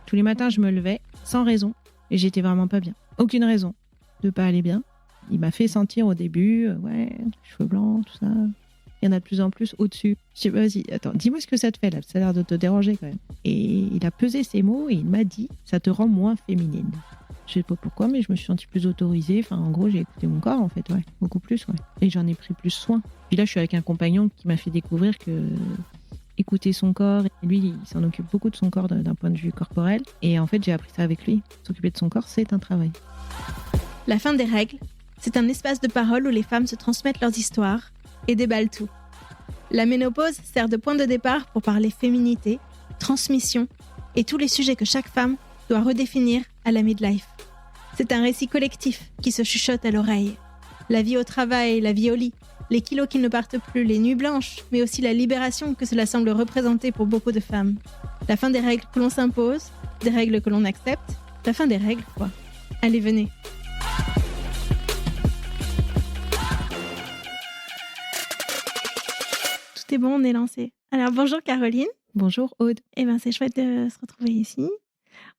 Tous les matins, je me levais sans raison et j'étais vraiment pas bien. Aucune raison de pas aller bien. Il m'a fait sentir au début, cheveux blancs, tout ça. Il y en a de plus en plus au-dessus. Je sais pas, vas-y, attends, dis-moi ce que ça te fait là, ça a l'air de te déranger quand même. Et il a pesé ses mots et il m'a dit, ça te rend moins féminine. Je sais pas pourquoi, mais je me suis sentie plus autorisée. Enfin, en gros, j'ai écouté mon corps en fait, beaucoup plus, Et j'en ai pris plus soin. Puis là, je suis avec un compagnon qui m'a fait découvrir que écouter son corps, et lui, il s'en occupe beaucoup de son corps d'un point de vue corporel. Et en fait, j'ai appris ça avec lui. S'occuper de son corps, c'est un travail. La fin des règles, c'est un espace de parole où les femmes se transmettent leurs histoires et déballent tout. La ménopause sert de point de départ pour parler féminité, transmission et tous les sujets que chaque femme doit redéfinir à la midlife. C'est un récit collectif qui se chuchote à l'oreille. La vie au travail, la vie au lit, les kilos qui ne partent plus, les nuits blanches, mais aussi la libération que cela semble représenter pour beaucoup de femmes. La fin des règles que l'on s'impose, des règles que l'on accepte, la fin des règles, quoi. Allez, venez. Tout est bon, on est lancé. Alors, bonjour Caroline. Bonjour Aude. C'est chouette de se retrouver ici.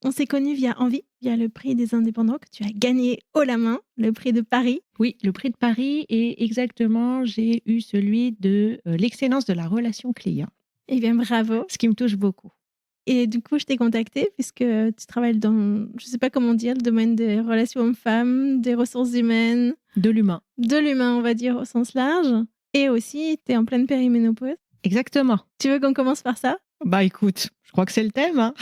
On s'est connus via Envie, via le prix des indépendants que tu as gagné haut la main, le prix de Paris. Oui, le prix de Paris et exactement, j'ai eu celui de l'excellence de la relation client. Bravo. Ce qui me touche beaucoup. Et du coup, je t'ai contactée puisque tu travailles dans, je sais pas comment dire, le domaine des relations hommes-femmes, des ressources humaines. De l'humain. De l'humain, on va dire, au sens large. Et aussi, tu es en pleine périménopause. Exactement. Tu veux qu'on commence par ça ? Écoute, je crois que c'est le thème.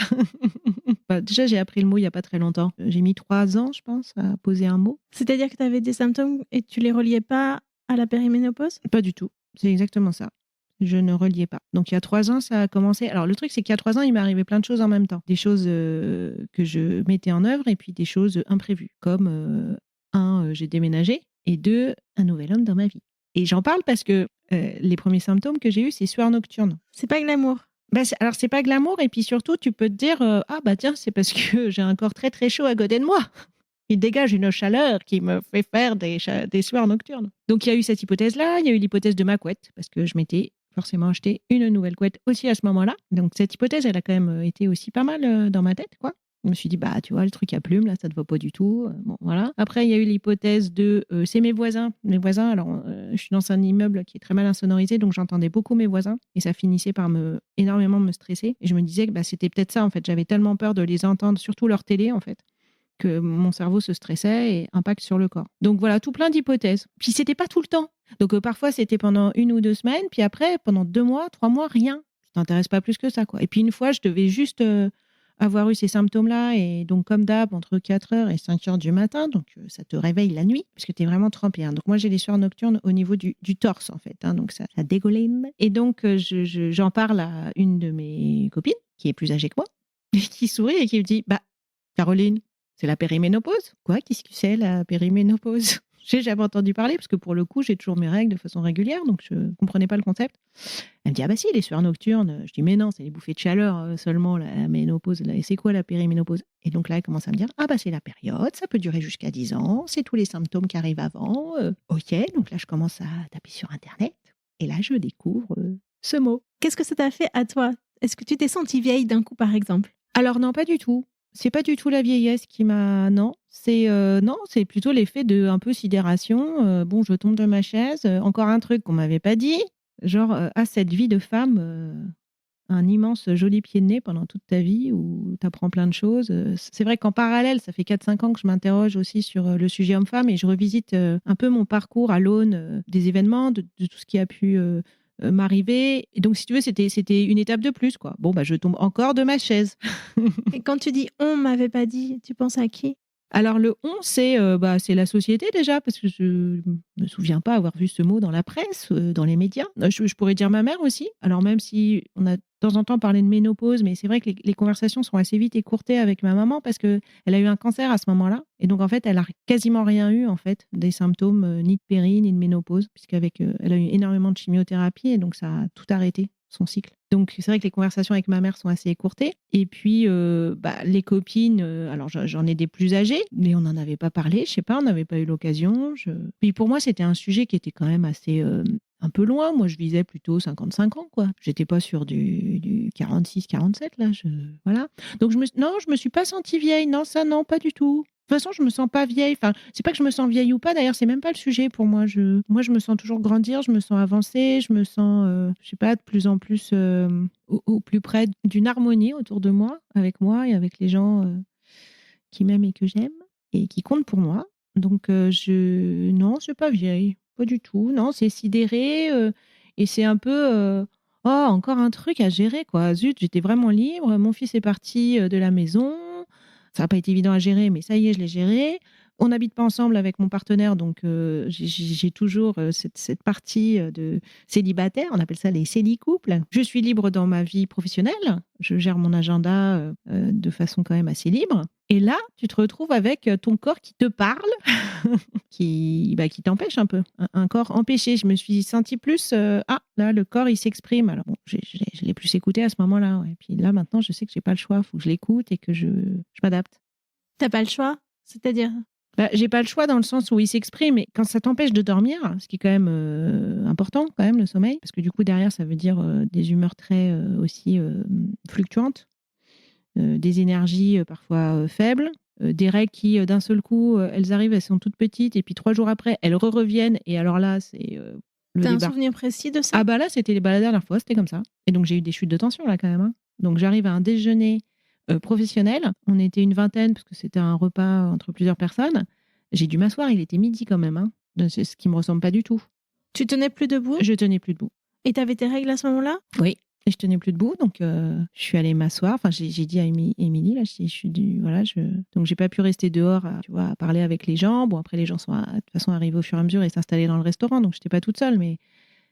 Déjà, j'ai appris le mot il n'y a pas très longtemps. J'ai mis 3 ans, je pense, à poser un mot. C'est-à-dire que tu avais des symptômes et tu les reliais pas à la périménopause ? Pas du tout. C'est exactement ça. Je ne reliais pas. Donc, il y a 3 ans, ça a commencé. Alors, le truc, c'est qu'il y a 3 ans, il m'est arrivé plein de choses en même temps. Des choses que je mettais en œuvre et puis des choses imprévues. Comme, j'ai déménagé et 2, un nouvel homme dans ma vie. Et j'en parle parce que les premiers symptômes que j'ai eus, c'est sueur nocturne. C'est pas glamour. Alors, c'est pas glamour. Et puis surtout, tu peux te dire, tiens, c'est parce que j'ai un corps très, très chaud à côté de moi. Il dégage une chaleur qui me fait faire des sueurs nocturnes. Donc, il y a eu cette hypothèse-là. Il y a eu l'hypothèse de ma couette parce que je m'étais forcément acheté une nouvelle couette aussi à ce moment-là. Donc, cette hypothèse, elle a quand même été aussi pas mal dans ma tête, quoi. Je me suis dit, tu vois, le truc à plume, là, ça te va pas du tout. Bon, voilà. Après, il y a eu l'hypothèse de, c'est mes voisins. Mes voisins, alors, je suis dans un immeuble qui est très mal insonorisé, donc j'entendais beaucoup mes voisins. Et ça finissait par énormément me stresser. Et je me disais que c'était peut-être ça, en fait. J'avais tellement peur de les entendre, surtout leur télé, en fait, que mon cerveau se stressait et impact sur le corps. Donc voilà, tout plein d'hypothèses. Puis c'était pas tout le temps. Donc parfois, c'était pendant 1 ou 2 semaines. Puis après, pendant 2 mois, 3 mois, rien. Ça t'intéresse pas plus que ça, quoi. Et puis une fois, je devais juste... avoir eu ces symptômes-là, et donc comme d'hab, entre 4h et 5h du matin, donc ça te réveille la nuit, parce que tu es vraiment trempé. Donc moi, j'ai les sueurs nocturnes au niveau du torse, en fait, donc ça dégouline. Et donc, j'en parle à une de mes copines, qui est plus âgée que moi, et qui sourit et qui me dit, Caroline, c'est la périménopause ? Quoi ? Qu'est-ce que c'est, la périménopause ? J'ai jamais entendu parler, parce que pour le coup, j'ai toujours mes règles de façon régulière, donc je ne comprenais pas le concept. Elle me dit, si, les sueurs nocturnes. Je dis, mais non, c'est les bouffées de chaleur seulement, la ménopause. Et c'est quoi la périménopause ? Et donc là, elle commence à me dire, c'est la période, ça peut durer jusqu'à 10 ans, c'est tous les symptômes qui arrivent avant. Ok, donc là, je commence à taper sur Internet, et là, je découvre ce mot. Qu'est-ce que ça t'a fait à toi ? Est-ce que tu t'es sentie vieille d'un coup, par exemple ? Alors non, pas du tout. C'est pas du tout la vieillesse qui m'a... Non, c'est plutôt l'effet de un peu sidération. Je tombe de ma chaise. Encore un truc qu'on m'avait pas dit. Genre, cette vie de femme, un immense joli pied de nez pendant toute ta vie où tu apprends plein de choses. C'est vrai qu'en parallèle, ça fait 4-5 ans que je m'interroge aussi sur le sujet homme-femme et je revisite un peu mon parcours à l'aune des événements, de tout ce qui a pu... m'arriver. Et donc, si tu veux, c'était une étape de plus, quoi. Je tombe encore de ma chaise. Et quand tu dis « on m'avait pas dit », tu penses à qui ? Alors, le « on », c'est la société déjà, parce que je me souviens pas avoir vu ce mot dans la presse, dans les médias. Je pourrais dire ma mère aussi. Alors, même si on a de temps en temps parlé de ménopause, mais c'est vrai que les conversations sont assez vite écourtées avec ma maman parce qu'elle a eu un cancer à ce moment-là. Et donc, en fait, elle a quasiment rien eu, en fait, des symptômes ni de péri, ni de ménopause, puisqu'avec elle a eu énormément de chimiothérapie et donc ça a tout arrêté, son cycle. Donc, c'est vrai que les conversations avec ma mère sont assez écourtées. Et puis, les copines, alors j'en ai des plus âgées, mais on n'en avait pas parlé, je sais pas, on n'avait pas eu l'occasion. Puis pour moi, c'était un sujet qui était quand même assez un peu loin. Moi, je visais plutôt 55 ans, quoi. J'étais pas sur du 46, 47, là. Voilà. Donc, non, je me suis pas sentie vieille. Non, ça, non, pas du tout. De toute façon, je me sens pas vieille. Enfin, c'est pas que je me sens vieille ou pas. D'ailleurs, c'est même pas le sujet pour moi. Moi, je me sens toujours grandir. Je me sens avancer. Je me sens, je sais pas, de plus en plus au plus près d'une harmonie autour de moi, avec moi et avec les gens qui m'aiment et que j'aime et qui comptent pour moi. Donc, non, c'est pas vieille. Pas du tout. Non, c'est sidéré et c'est un peu oh, encore un truc à gérer, quoi. Zut, j'étais vraiment libre. Mon fils est parti de la maison. Ça n'a pas été évident à gérer, mais ça y est, je l'ai géré. On n'habite pas ensemble avec mon partenaire, donc j'ai toujours cette partie de célibataire. On appelle ça les célicouples. Je suis libre dans ma vie professionnelle. Je gère mon agenda de façon quand même assez libre. Et là, tu te retrouves avec ton corps qui te parle, qui t'empêche un peu. Un corps empêché. Je me suis sentie plus là, le corps, il s'exprime. Alors bon, je l'ai plus écouté à ce moment-là. Ouais. Et puis là, maintenant, je sais que j'ai pas le choix. Il faut que je l'écoute et que je m'adapte. T'as pas le choix? C'est-à-dire? J'ai pas le choix dans le sens où il s'exprime, mais quand ça t'empêche de dormir, ce qui est quand même important, quand même, le sommeil, parce que du coup, derrière, ça veut dire des humeurs très aussi fluctuantes, des énergies parfois faibles, des règles qui, d'un seul coup, elles arrivent, elles sont toutes petites, et puis 3 jours après, elles reviennent, et alors là, c'est le T'as un débar. souvenir précis de ça? Ah bah là, c'était la dernière fois, c'était comme ça. Et donc, j'ai eu des chutes de tension, là, quand même. Hein. Donc, j'arrive à un déjeuner professionnel. On était une vingtaine, parce que c'était un repas entre plusieurs personnes. J'ai dû m'asseoir, il était midi quand même. Hein. C'est ce qui me ressemble pas du tout. Tu tenais plus debout? Je tenais plus debout. Et t'avais tes règles à ce moment-là? Oui. Et je tenais plus debout, donc je suis allée m'asseoir. Enfin, j'ai dit à Émilie, là, donc j'ai pas pu rester dehors, à parler avec les gens. Bon, après les gens sont de toute façon arrivés au fur et à mesure et s'installer dans le restaurant, donc j'étais pas toute seule, mais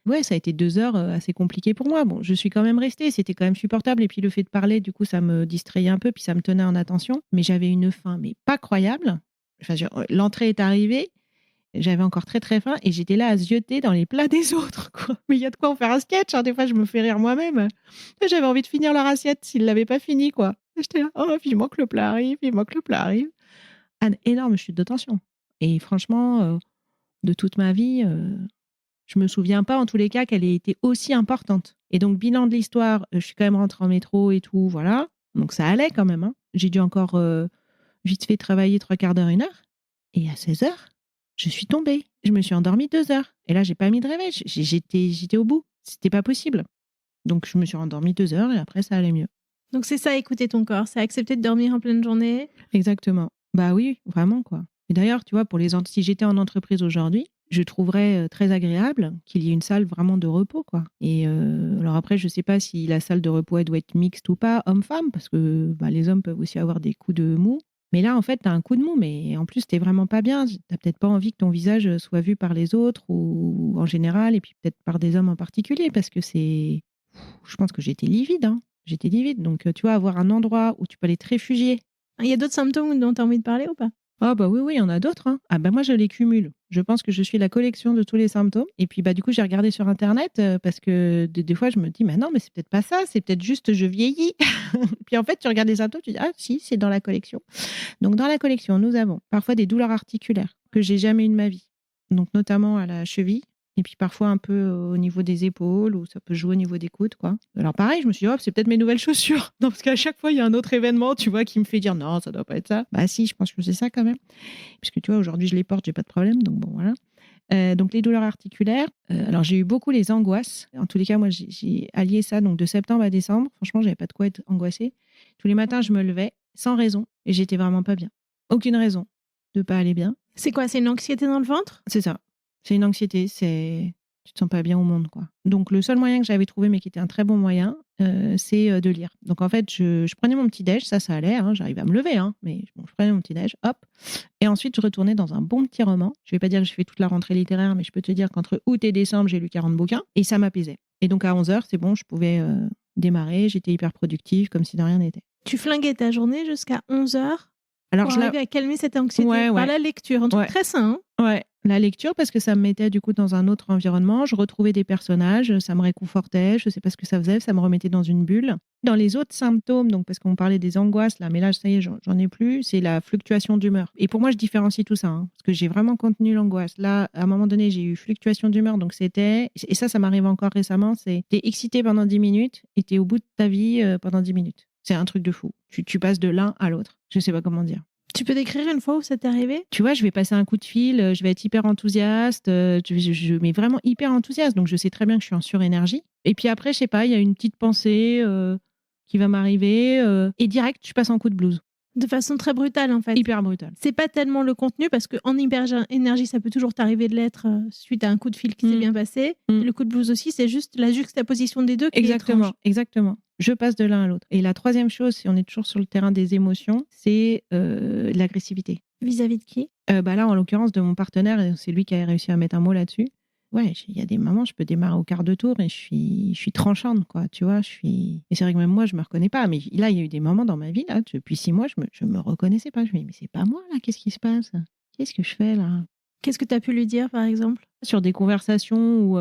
ouais, ça a été 2 heures assez compliquées pour moi. Bon, je suis quand même restée, c'était quand même supportable. Et puis le fait de parler, du coup, ça me distrayait un peu, puis ça me tenait en attention. Mais j'avais une faim, mais pas croyable. Enfin, l'entrée est arrivée. J'avais encore très très faim et j'étais là à zioter dans les plats des autres, quoi. Mais il y a de quoi en faire un sketch, hein. Des fois, je me fais rire moi-même. J'avais envie de finir leur assiette s'ils ne l'avaient pas fini, quoi. J'étais là, oh, vivement que le plat arrive, vivement que le plat arrive. Un énorme chute de tension. Et franchement, de toute ma vie, je me souviens pas en tous les cas qu'elle ait été aussi importante. Et donc, bilan de l'histoire, je suis quand même rentrée en métro et tout, voilà. Donc, ça allait quand même. Hein. J'ai dû encore vite fait travailler 3/4 d'heure, 1 heure. Et à 16 heures, je suis tombée. Je me suis endormie 2 heures. Et là, j'ai pas mis de réveil. J'étais au bout. C'était pas possible. Donc, je me suis endormie 2 heures et après, ça allait mieux. Donc c'est ça, écouter ton corps. C'est accepter de dormir en pleine journée. Exactement. Bah oui, vraiment, quoi. Et d'ailleurs, tu vois, si j'étais en entreprise aujourd'hui, je trouverais très agréable qu'il y ait une salle vraiment de repos, quoi. Et alors après, je sais pas si la salle de repos, elle doit être mixte ou pas, homme-femme, parce que les hommes peuvent aussi avoir des coups de mou. Mais là, en fait, tu as un coup de mou, mais en plus, tu vraiment pas bien. Tu peut-être pas envie que ton visage soit vu par les autres ou en général, et puis peut-être par des hommes en particulier, parce que je pense que j'étais livide, hein. J'étais livide. Donc, tu vois, avoir un endroit où tu peux aller te réfugier. Il y a d'autres symptômes dont tu as envie de parler ou pas? Ah bah oui, il y en a d'autres. Hein. Ah bah moi, je les cumule. Je pense que je suis la collection de tous les symptômes. Et puis, du coup, j'ai regardé sur Internet parce que des fois, je me dis, mais non, mais c'est peut-être pas ça. C'est peut-être juste je vieillis. Puis en fait, tu regardes les symptômes, tu dis, ah si, c'est dans la collection. Donc, dans la collection, nous avons parfois des douleurs articulaires que j'ai jamais eues de ma vie. Donc, notamment à la cheville. Et puis parfois un peu au niveau des épaules ou ça peut jouer au niveau des coudes, quoi. Alors pareil, je me suis dit, oh, c'est peut-être mes nouvelles chaussures. Non, parce qu'à chaque fois, il y a un autre événement, tu vois, qui me fait dire, non, ça doit pas être ça. Bah si, je pense que c'est ça quand même. Puisque tu vois, aujourd'hui, je les porte, j'ai pas de problème. Donc bon, voilà. Donc les douleurs articulaires. Alors j'ai eu beaucoup les angoisses. En tous les cas, moi, j'ai allié ça donc de septembre à décembre. Franchement, j'avais pas de quoi être angoissée. Tous les matins, je me levais sans raison et j'étais vraiment pas bien. Aucune raison de pas aller bien. C'est quoi? C'est une anxiété dans le ventre? C'est ça. C'est une anxiété, tu te sens pas bien au monde, quoi. Donc le seul moyen que j'avais trouvé, mais qui était un très bon moyen, c'est de lire. Donc en fait, je prenais mon petit déj, ça allait, hein, j'arrivais à me lever, hein, mais je prenais mon petit déj, hop, et ensuite je retournais dans un bon petit roman. Je vais pas dire que j'ai fait toute la rentrée littéraire, mais je peux te dire qu'entre août et décembre, j'ai lu 40 bouquins, et ça m'apaisait. Et donc à 11h, c'est bon, je pouvais démarrer, j'étais hyper productive, comme si de rien n'était. Tu flinguais ta journée jusqu'à 11h? Alors pour arriver à calmer cette anxiété par la lecture, un truc très sain. Ouais. La lecture, parce que ça me mettait du coup dans un autre environnement, je retrouvais des personnages, ça me réconfortait, je sais pas ce que ça faisait, ça me remettait dans une bulle. Dans les autres symptômes, donc parce qu'on parlait des angoisses là, mais là ça y est, j'en ai plus, c'est la fluctuation d'humeur. Et pour moi, je différencie tout ça, hein, parce que j'ai vraiment contenu l'angoisse. Là, à un moment donné, j'ai eu fluctuation d'humeur, donc c'était, et ça m'arrive encore récemment, c'est t'es excité pendant 10 minutes et t'es au bout de ta vie pendant 10 minutes. C'est un truc de fou. Tu passes de l'un à l'autre. Je sais pas comment dire. Tu peux décrire une fois où ça t'est arrivé? Tu vois, je vais passer un coup de fil, je vais être hyper enthousiaste, mais vraiment hyper enthousiaste, donc je sais très bien que je suis en surénergie. Et puis après, je sais pas, il y a une petite pensée qui va m'arriver, et direct, je passe en coup de blues. De façon très brutale, en fait. Hyper brutale. C'est pas tellement le contenu, parce qu'en hyper-énergie, ça peut toujours t'arriver de l'être suite à un coup de fil qui s'est bien passé. Le coup de blues aussi, c'est juste la juxtaposition des deux qui est étrange. Exactement. Je passe de l'un à l'autre. Et la troisième chose, si on est toujours sur le terrain des émotions, c'est l'agressivité. Vis-à-vis de qui? Là, en l'occurrence, de mon partenaire, c'est lui qui a réussi à mettre un mot là-dessus. Ouais, il y a des moments, je peux démarrer au quart de tour et je suis tranchante, quoi, tu vois. Et c'est vrai que même moi, je me reconnais pas. Mais là, il y a eu des moments dans ma vie, là, depuis 6 mois, je me reconnaissais pas. Je me dis, mais c'est pas moi, là, qu'est-ce qui se passe? Qu'est-ce que je fais, là? Qu'est-ce que tu as pu lui dire, par exemple? Sur des conversations où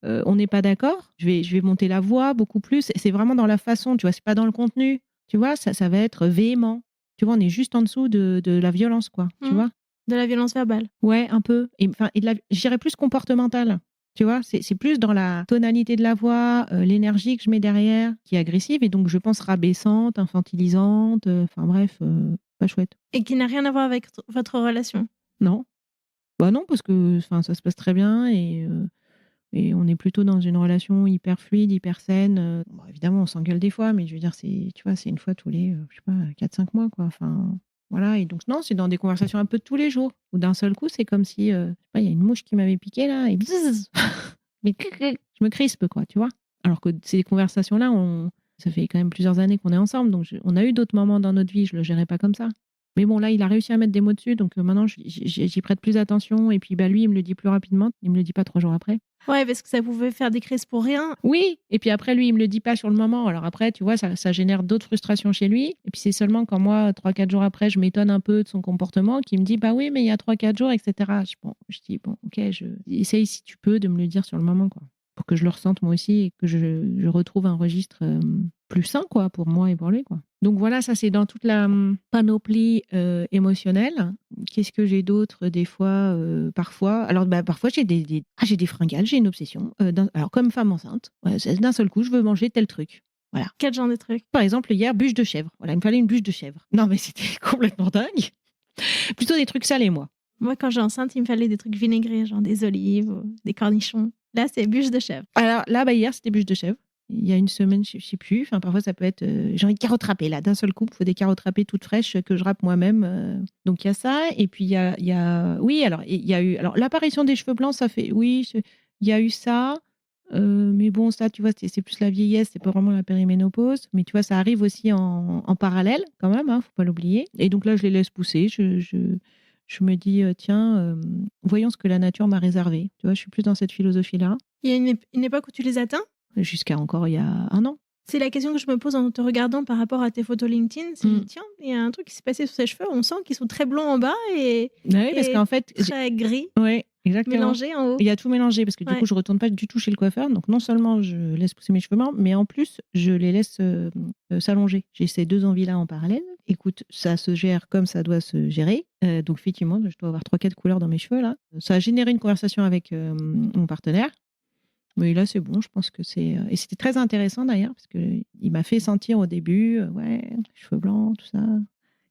on n'est pas d'accord, je vais monter la voix beaucoup plus. C'est vraiment dans la façon, tu vois, c'est pas dans le contenu. Tu vois, ça va être véhément. Tu vois, on est juste en dessous de la violence, quoi, tu vois. De la violence verbale. Ouais, un peu. Et je dirais plus comportementale. Tu vois, c'est plus dans la tonalité de la voix, l'énergie que je mets derrière, qui est agressive et donc je pense rabaissante, infantilisante, enfin bref, pas chouette. Et qui n'a rien à voir avec votre relation? Non. Bah non, parce que ça se passe très bien et on est plutôt dans une relation hyper fluide, hyper saine. Bon, évidemment, on s'engueule des fois, mais je veux dire, tu vois, c'est une fois tous les, je sais pas, 4-5 mois, quoi. Enfin, voilà. Et donc, non, c'est dans des conversations un peu de tous les jours. Ou d'un seul coup, c'est comme si, je sais pas, il y a une mouche qui m'avait piqué, là, et bzzz, mais je me crispe, quoi, tu vois. Alors que ces conversations-là, ça fait quand même plusieurs années qu'on est ensemble, donc on a eu d'autres moments dans notre vie, je le gérais pas comme ça. Mais bon, là, il a réussi à mettre des mots dessus, donc maintenant, j'y prête plus attention. Et puis, lui, il me le dit plus rapidement. Il me le dit pas 3 jours après. Ouais, parce que ça pouvait faire des crises pour rien. Oui, et puis après, lui, il me le dit pas sur le moment. Alors après, tu vois, ça génère d'autres frustrations chez lui. Et puis c'est seulement quand moi, 3-4 jours après, je m'étonne un peu de son comportement, qu'il me dit, bah oui, mais il y a 3-4 jours, etc. Je dis, bon, ok, essaye si tu peux de me le dire sur le moment, quoi. Pour que je le ressente moi aussi et que je retrouve un registre plus sain, quoi, pour moi et pour lui, quoi. Donc voilà, ça c'est dans toute la panoplie émotionnelle. Qu'est-ce que j'ai d'autre des fois, parfois? Alors parfois j'ai des fringales, j'ai une obsession. Alors comme femme enceinte, d'un seul coup je veux manger tel truc. Voilà. Quel genre de truc? Par exemple hier bûche de chèvre. Voilà, il me fallait une bûche de chèvre. Non mais c'était complètement dingue. Plutôt des trucs salés moi. Moi quand j'ai enceinte, il me fallait des trucs vinaigrés, genre des olives, des cornichons. Là c'est bûche de chèvre. Alors là hier c'était bûche de chèvre. Il y a une semaine, je sais plus. Enfin, parfois, ça peut être. J'ai envie de carottes râpées, là. D'un seul coup, il faut des carottes râpées toutes fraîches que je râpe moi-même. Donc, il y a ça. Et puis, il y a. Oui, alors, il y a eu. Alors, l'apparition des cheveux blancs, ça fait. Oui, il y a eu ça. Mais bon, ça, tu vois, c'est plus la vieillesse, c'est pas vraiment la périménopause. Mais tu vois, ça arrive aussi en parallèle, quand même, hein, faut pas l'oublier. Et donc là, je les laisse pousser. Je me dis, tiens, voyons ce que la nature m'a réservé. Tu vois, je suis plus dans cette philosophie-là. Il y a une époque où tu les atteins? Jusqu'à encore il y a 1 an. C'est la question que je me pose en te regardant par rapport à tes photos LinkedIn. C'est tiens, il y a un truc qui s'est passé sur ses cheveux. On sent qu'ils sont très blonds en bas et, oui, parce qu'en fait, très gris. Oui, exactement. Mélangé en haut. Il y a tout mélangé parce que du coup, je retourne pas du tout chez le coiffeur. Donc non seulement je laisse pousser mes cheveux blancs, mais en plus, je les laisse s'allonger. J'ai ces 2 envies-là en parallèle. Écoute, ça se gère comme ça doit se gérer. Donc effectivement, je dois avoir 3-4 couleurs dans mes cheveux là. Ça a généré une conversation avec mon partenaire. Mais là, c'est bon, je pense que c'est. Et c'était très intéressant d'ailleurs, parce qu'il m'a fait sentir au début, ouais, cheveux blancs, tout ça.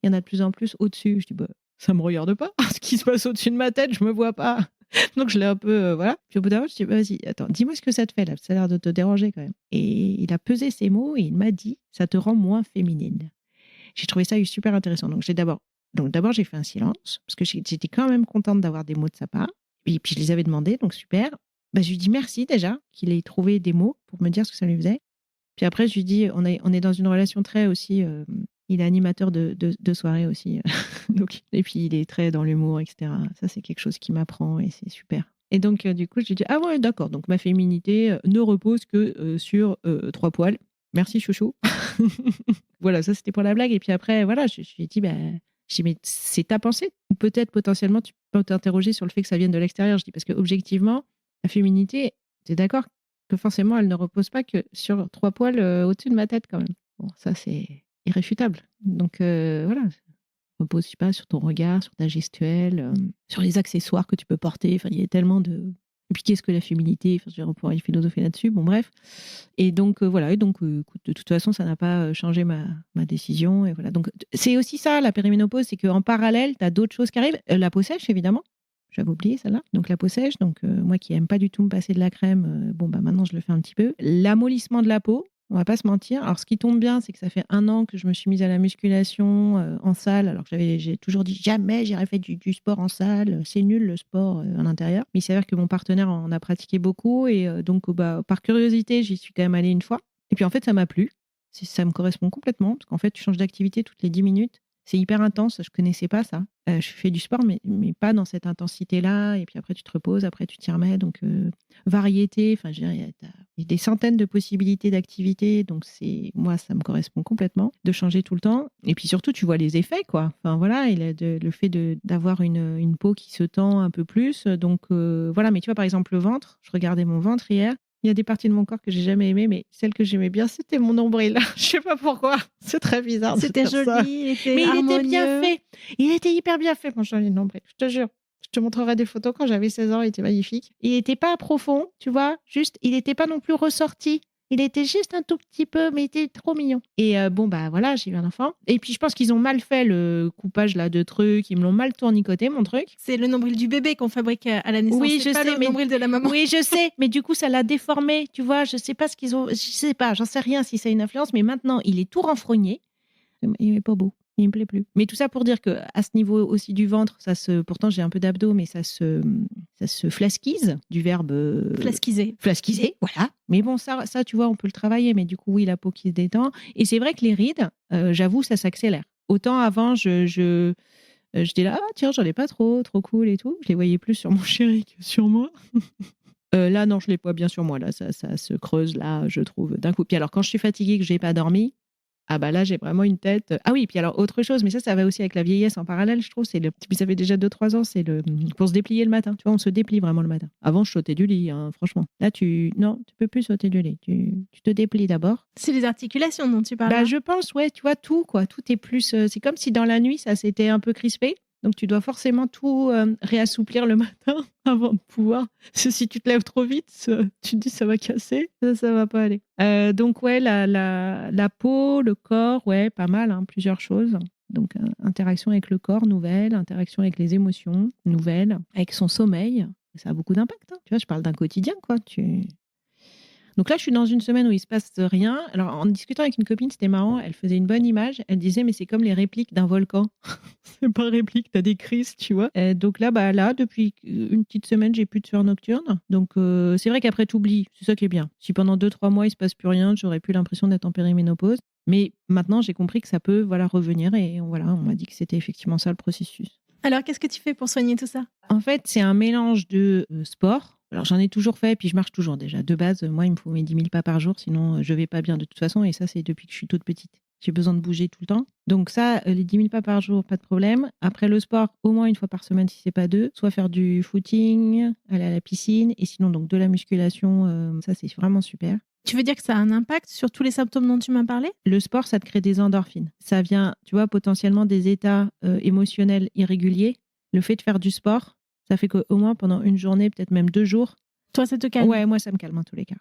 Il y en a de plus en plus au-dessus. Je dis, bah, ça me regarde pas. Ce qui se passe au-dessus de ma tête, je me vois pas. Donc je l'ai un peu. Voilà. Puis au bout d'un moment, je dis, vas-y, attends, dis-moi ce que ça te fait là. Ça a l'air de te déranger quand même. Et il a pesé ses mots et il m'a dit, ça te rend moins féminine. J'ai trouvé ça super intéressant. Donc d'abord, j'ai fait un silence, parce que j'étais quand même contente d'avoir des mots de sa part. Et puis je les avais demandés, donc super. Je lui dis merci déjà qu'il ait trouvé des mots pour me dire ce que ça lui faisait. Puis après, je lui dis, on est dans une relation très aussi. Il est animateur de soirée aussi. Donc, et puis, il est très dans l'humour, etc. Ça, c'est quelque chose qui m'apprend et c'est super. Et donc, du coup, je lui dis, ah ouais, d'accord. Donc, ma féminité ne repose que sur 3 poils. Merci, chouchou. Voilà, ça, c'était pour la blague. Et puis après, voilà, je lui ai dit, Je dis, mais c'est ta pensée? Ou peut-être potentiellement, tu peux t'interroger sur le fait que ça vienne de l'extérieur. Je dis, parce que objectivement, la féminité, tu es d'accord que forcément, elle ne repose pas que sur 3 poils au-dessus de ma tête quand même. Bon, ça, c'est irréfutable. Donc voilà, repose, je sais pas, sur ton regard, sur ta gestuelle, sur les accessoires que tu peux porter. Enfin, il y a tellement de. Et puis, qu'est-ce que la féminité? Enfin, je veux dire, on pourrait y philosopher là-dessus. Bon, bref. Et donc, voilà. Et donc, écoute, de toute façon, ça n'a pas changé ma décision. Et voilà. Donc, c'est aussi ça, la périménopause, c'est qu'en parallèle, tu as d'autres choses qui arrivent. La peau sèche, évidemment. J'avais oublié celle-là. Donc, la peau sèche. Donc, moi qui aime pas du tout me passer de la crème, bon, bah, maintenant, je le fais un petit peu. L'amollissement de la peau. On va pas se mentir. Alors, ce qui tombe bien, c'est que ça fait 1 an que je me suis mise à la musculation en salle, alors que j'ai toujours dit jamais j'irai faire du sport en salle. C'est nul le sport en intérieur. Mais il s'avère que mon partenaire en a pratiqué beaucoup et donc, bah, par curiosité, j'y suis quand même allée une fois. Et puis en fait, ça m'a plu. Ça me correspond complètement parce qu'en fait, tu changes d'activité toutes les 10 minutes. C'est hyper intense. Je connaissais pas ça. Je fais du sport, mais pas dans cette intensité-là. Et puis après, tu te reposes, après, tu t'y remets. Donc, variété. Enfin, je dirais, il y a des centaines de possibilités d'activités. Donc, moi, ça me correspond complètement de changer tout le temps. Et puis surtout, tu vois les effets, quoi. Enfin, voilà, le fait d'avoir une peau qui se tend un peu plus. Donc, voilà. Mais tu vois, par exemple, le ventre. Je regardais mon ventre hier. Il y a des parties de mon corps que j'ai jamais aimées, mais celle que j'aimais bien, c'était mon nombril. Je sais pas pourquoi. C'est très bizarre de C'était dire ça. joli, était Mais il harmonieux. était bien fait. Il était hyper bien fait, mon joli nombril. Je te jure. Je te montrerai des photos quand j'avais 16 ans. Il était magnifique. Il n'était pas profond, tu vois. Juste, il n'était pas non plus ressorti. Il était juste un tout petit peu, mais il était trop mignon. Et bon, bah voilà, j'ai eu un enfant. Et puis, je pense qu'ils ont mal fait le coupage là de trucs. Ils me l'ont mal tournicoté, mon truc. C'est le nombril du bébé qu'on fabrique à la naissance. Oui, c'est je pas sais, le mais nombril de la maman. oui, je sais, mais du coup, ça l'a déformé, tu vois. Je sais pas ce qu'ils ont, je sais pas, j'en sais rien si ça a une influence, mais maintenant, il est tout renfrogné. Il est pas beau, il me plaît plus. Mais tout ça pour dire que à ce niveau aussi du ventre, pourtant j'ai un peu d'abdos, mais ça se flasquise, du verbe Flasquisé. voilà. Mais bon, ça, tu vois, on peut le travailler, mais du coup, oui, la peau qui se détend. Et c'est vrai que les rides, j'avoue, ça s'accélère. Autant avant, j'étais là, ah tiens, j'en ai pas trop cool et tout. Je les voyais plus sur mon chéri que sur moi. Là, non, je les vois bien sur moi. Là, ça se creuse, là, je trouve, d'un coup. Puis alors, quand je suis fatiguée, que j'ai pas dormi, ah bah là, j'ai vraiment une tête. Ah oui, puis alors, autre chose, mais ça va aussi avec la vieillesse en parallèle, je trouve. Puis ça fait déjà 2-3 ans, pour se déplier le matin. Tu vois, on se déplie vraiment le matin. Avant, je sautais du lit, hein, franchement. Là, non, tu peux plus sauter du lit. Tu te déplies d'abord. C'est les articulations dont tu parles. Bah, je pense, ouais, tu vois, tout, quoi. Tout est plus. C'est comme si dans la nuit, ça s'était un peu crispé. Donc, tu dois forcément tout réassouplir le matin avant de pouvoir. Parce que si tu te lèves trop vite, tu te dis ça va casser, ça va pas aller. Donc, ouais, la peau, le corps, ouais, pas mal, hein, plusieurs choses. Donc, interaction avec le corps, nouvelle, interaction avec les émotions, nouvelle, avec son sommeil. Ça a beaucoup d'impact. Hein. Tu vois, je parle d'un quotidien, quoi. Donc là, je suis dans une semaine où il se passe rien. Alors, en discutant avec une copine, c'était marrant. Elle faisait une bonne image. Elle disait, mais c'est comme les répliques d'un volcan. C'est pas réplique, t'as des crises, tu vois. Donc là, depuis une petite semaine, j'ai plus de sueur nocturne. Donc, c'est vrai qu'après, t'oublies. C'est ça qui est bien. Si pendant 2-3 mois, il se passe plus rien, j'aurais plus l'impression d'être en périménopause. Mais maintenant, j'ai compris que ça peut, voilà, revenir. Et voilà, on m'a dit que c'était effectivement ça le processus. Alors, qu'est-ce que tu fais pour soigner tout ça? En fait, c'est un mélange de sport. Alors, j'en ai toujours fait, puis je marche toujours déjà. De base, moi, il me faut mes 10 000 pas par jour, sinon je vais pas bien de toute façon. Et ça, c'est depuis que je suis toute petite. J'ai besoin de bouger tout le temps. Donc ça, les 10 000 pas par jour, pas de problème. Après le sport, au moins une fois par semaine, si c'est pas 2. Soit faire du footing, aller à la piscine. Et sinon, donc de la musculation, ça, c'est vraiment super. Tu veux dire que ça a un impact sur tous les symptômes dont tu m'as parlé? Le sport, ça te crée des endorphines. Ça vient, tu vois, potentiellement des états émotionnels irréguliers. Le fait de faire du sport, ça fait qu'au moins pendant une journée, peut-être même 2 jours. Toi, ça te calme? Ouais, moi, ça me calme en tous les cas.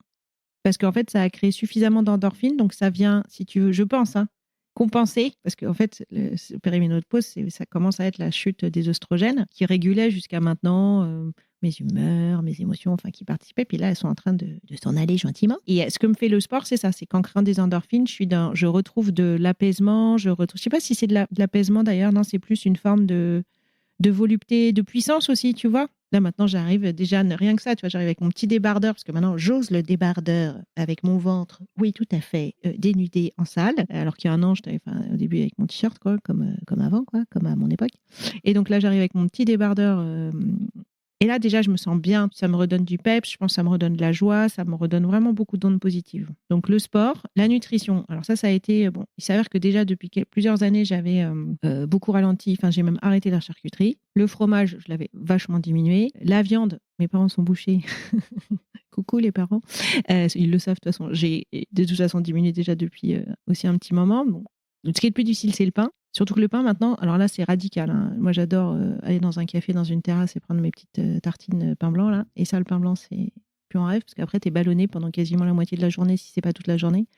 Parce qu'en fait, ça a créé suffisamment d'endorphines. Donc, ça vient, si tu veux, je pense, hein, compenser. Parce qu'en fait, le périménopause, ça commence à être la chute des oestrogènes qui régulaient jusqu'à maintenant mes humeurs, mes émotions, enfin, qui participaient. Puis là, elles sont en train de s'en aller gentiment. Et ce que me fait le sport, c'est ça. C'est qu'en créant des endorphines, je retrouve de l'apaisement. Je sais pas si c'est de l'apaisement d'ailleurs. Non, c'est plus une forme de volupté, de puissance aussi, tu vois. Là, maintenant, j'arrive déjà, rien que ça, tu vois, j'arrive avec mon petit débardeur, parce que maintenant, j'ose le débardeur avec mon ventre, oui, tout à fait, dénudé en salle, alors qu'il y a 1 an, j'étais au début avec mon t-shirt, quoi, comme avant, quoi, comme à mon époque. Et donc là, j'arrive avec mon petit débardeur Et là, déjà, je me sens bien, ça me redonne du peps, je pense que ça me redonne de la joie, ça me redonne vraiment beaucoup d'ondes positives. Donc le sport, la nutrition. Alors ça a été, bon, il s'avère que déjà depuis plusieurs années, j'avais beaucoup ralenti, enfin j'ai même arrêté la charcuterie. Le fromage, je l'avais vachement diminué. La viande, mes parents sont bouchers. Coucou les parents. Ils le savent de toute façon. J'ai de toute façon diminué déjà depuis aussi un petit moment. Bon. Ce qui est le plus difficile, c'est le pain. Surtout que le pain, maintenant, alors là, c'est radical. Hein. Moi, j'adore aller dans un café, dans une terrasse et prendre mes petites tartines pain blanc, là. Et ça, le pain blanc, c'est plus en rêve, parce qu'après, t'es ballonné pendant quasiment la moitié de la journée, si c'est pas toute la journée.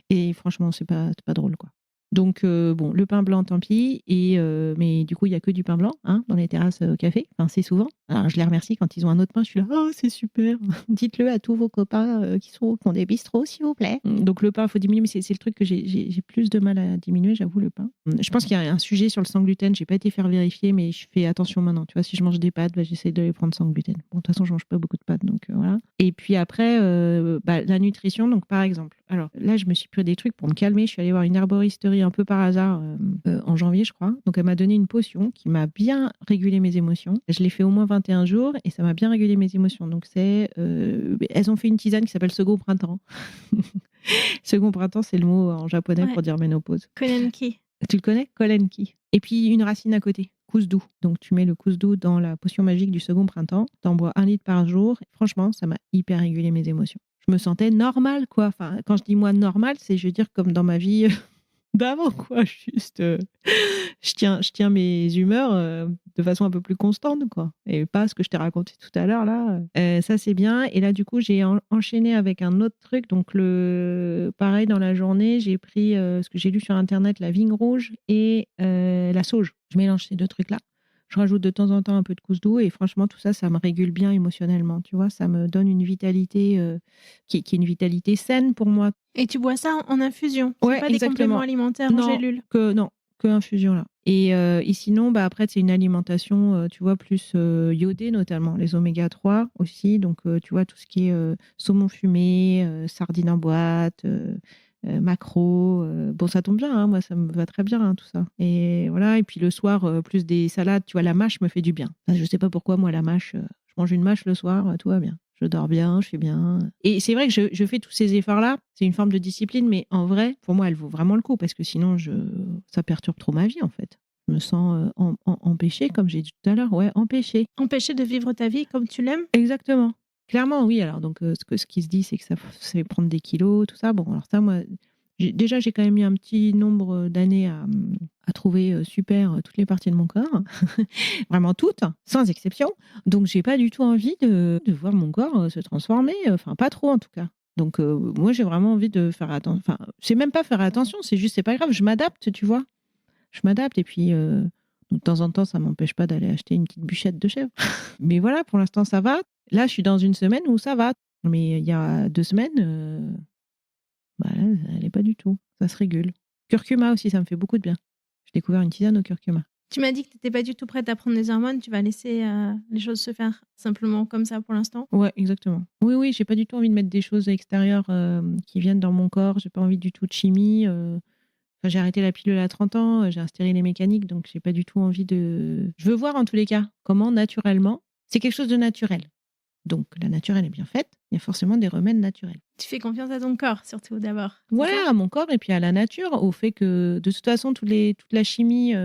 Et franchement, c'est pas drôle, quoi. Donc, bon, le pain blanc, tant pis. Mais du coup, il n'y a que du pain blanc hein, dans les terrasses au café. Enfin, c'est souvent. Alors, je les remercie quand ils ont un autre pain. Je suis là, oh, c'est super. Dites-le à tous vos copains qui ont des bistrots, s'il vous plaît. Donc, le pain, il faut diminuer. Mais c'est le truc que j'ai plus de mal à diminuer, j'avoue, le pain. Je pense qu'il y a un sujet sur le sans gluten. Je n'ai pas été faire vérifier, mais je fais attention maintenant. Tu vois, si je mange des pâtes, bah, j'essaie de les prendre sans gluten. Bon, de toute façon, je ne mange pas beaucoup de pâtes. Donc, voilà. Et puis après, la nutrition. Donc, par exemple, alors là, je me suis pris des trucs pour me calmer. Je suis allée voir une herboristerie un peu par hasard en janvier, je crois. Donc, elle m'a donné une potion qui m'a bien régulé mes émotions. Je l'ai fait au moins 21 jours et ça m'a bien régulé mes émotions. Donc, elles ont fait une tisane qui s'appelle Second Printemps. Second Printemps, c'est le mot en japonais pour dire ménopause. Kolenki. Tu le connais? Kolenki. Et puis, une racine à côté. Cousdou. Donc, tu mets le cousdou dans la potion magique du Second Printemps. T'en bois 1 litre par jour. Franchement, ça m'a hyper régulé mes émotions. Je me sentais normale, quoi. Enfin, quand je dis moi normal, c'est, je veux dire, comme dans ma vie d'avant, quoi. Juste, je tiens mes humeurs de façon un peu plus constante, quoi. Et pas ce que je t'ai raconté tout à l'heure, là. Ça, c'est bien. Et là, du coup, j'ai enchaîné avec un autre truc. Donc, pareil, dans la journée, j'ai pris ce que j'ai lu sur Internet, la vigne rouge et la sauge. Je mélange ces deux trucs-là. Je rajoute de temps en temps un peu de couscous et franchement, tout ça, ça me régule bien émotionnellement. Tu vois, ça me donne une vitalité qui est une vitalité saine pour moi. Et tu bois ça en infusion, Ouais, c'est pas des compléments alimentaires en gélule. Non, que infusion là. Et sinon, bah après, c'est une alimentation, tu vois, plus iodée notamment, les oméga 3 aussi. Donc, tu vois, tout ce qui est saumon fumé, sardines en boîte, maquereau. Bon, ça tombe bien, hein, moi, ça me va très bien, hein, tout ça. Et voilà, et puis le soir, plus des salades, tu vois, la mâche me fait du bien. Enfin, je sais pas pourquoi, moi, la mâche, je mange une mâche le soir, tout va bien. Je dors bien, je fais bien. Et c'est vrai que je fais tous ces efforts-là. C'est une forme de discipline, mais en vrai, pour moi, elle vaut vraiment le coup parce que sinon, ça perturbe trop ma vie, en fait. Je me sens empêchée, comme j'ai dit tout à l'heure. Ouais, empêchée. Empêcher de vivre ta vie comme tu l'aimes. Exactement. Clairement, oui. Alors, donc, ce qui se dit, c'est que ça fait prendre des kilos, tout ça. Bon, alors ça, moi, déjà, j'ai quand même mis un petit nombre d'années à trouver super toutes les parties de mon corps. Vraiment toutes, sans exception. Donc, j'ai pas du tout envie de voir mon corps se transformer. Enfin, pas trop, en tout cas. Donc, moi, j'ai vraiment envie de faire attention. Enfin, c'est même pas faire attention, c'est juste, c'est pas grave. Je m'adapte, tu vois. Je m'adapte. Et puis, de temps en temps, ça m'empêche pas d'aller acheter une petite bûchette de chèvre. Mais voilà, pour l'instant, ça va. Là, je suis dans une semaine où ça va. Mais il y a 2 semaines, bah là, ça allait pas du tout. Ça se régule. Curcuma aussi, ça me fait beaucoup de bien. J'ai découvert une tisane au curcuma. Tu m'as dit que tu n'étais pas du tout prête à prendre des hormones, tu vas laisser les choses se faire simplement comme ça pour l'instant. Ouais, exactement. Oui, oui, j'ai pas du tout envie de mettre des choses extérieures qui viennent dans mon corps. J'ai pas envie du tout de chimie. Enfin, j'ai arrêté la pilule à 30 ans, j'ai un stérilet mécanique, donc j'ai pas du tout envie de. Je veux voir en tous les cas comment naturellement. C'est quelque chose de naturel. Donc la nature, elle est bien faite. Il y a forcément des remèdes naturels. Tu fais confiance à ton corps, surtout d'abord. Ouais, à mon corps et puis à la nature, au fait que de toute façon, toute la chimie